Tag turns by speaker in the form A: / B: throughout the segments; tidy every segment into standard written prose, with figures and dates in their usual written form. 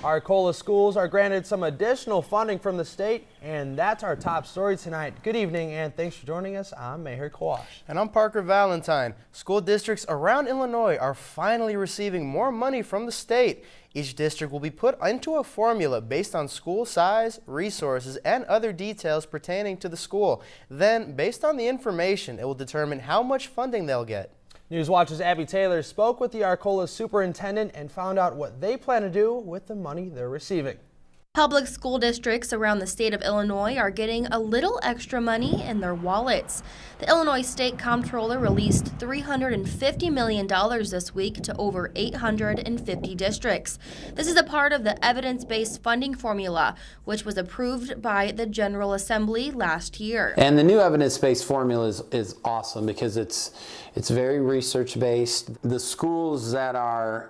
A: Arcola schools are granted some additional funding from the state, and that's our top story tonight. Good evening, and thanks for joining us. I'm Maher Kawash.
B: And I'm Parker Valentine. School districts around Illinois are finally receiving more money from the state. Each district will be put into a formula based on school size, resources, and other details pertaining to the school. Then, based on the information, it will determine how much funding they'll get.
A: Newswatch's Abbey Taylor spoke with the Arcola Superintendent and found out what they plan to do with the money they're receiving.
C: Public school districts around the state of Illinois are getting a little extra money in their wallets. The Illinois State Comptroller released $350 million this week to over 850 districts. This is a part of the evidence-based funding formula, which was approved by the General Assembly last year.
D: And the new evidence-based formula is awesome because it's very research-based. The schools that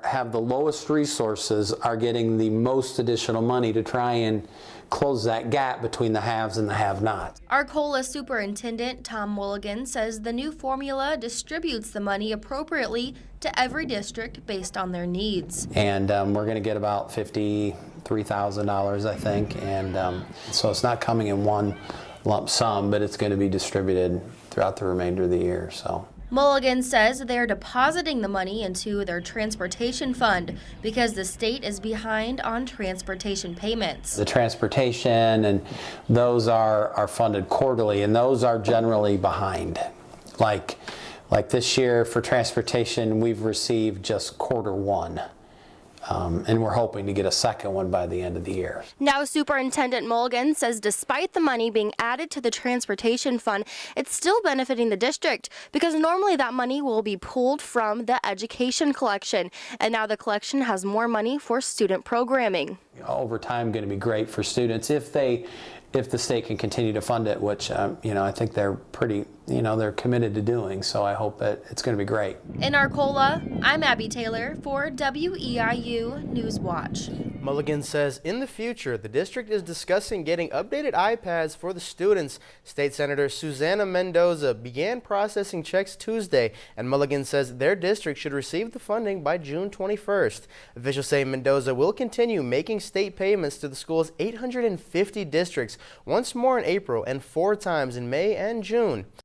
D: have the lowest resources are getting the most additional money to try and close that gap between the haves and the have-nots.
C: Arcola Superintendent Tom Mulligan says the new formula distributes the money appropriately to every district based on their needs.
D: And we're going to get about $53,000, I think, and so it's not coming in one lump sum, but it's going to be distributed throughout the remainder of the year. So.
C: Mulligan says they're depositing the money into their transportation fund because the state is behind on transportation payments.
D: The transportation and those are funded quarterly, and those are generally behind. Like this year for transportation, we've received just quarter one. And we're hoping to get a second one by the end of the year.
C: Now, Superintendent Mulligan says despite the money being added to the transportation fund, it's still benefiting the district because normally that money will be pulled from the education collection. And now the collection has more money for student programming.
D: Over time, going to be great for students if the state can continue to fund it, which I think they're pretty, they're committed to doing. So I hope that it's going to be great.
C: In Arcola, I'm Abbey Taylor for WEIU Newswatch.
B: Mulligan says in the future, the district is discussing getting updated iPads for the students. State Senator Susana Mendoza began processing checks Tuesday, and Mulligan says their district should receive the funding by June 21st. Officials say Mendoza will continue making state payments to the school's 850 districts, once more in April and 4 times in May and June.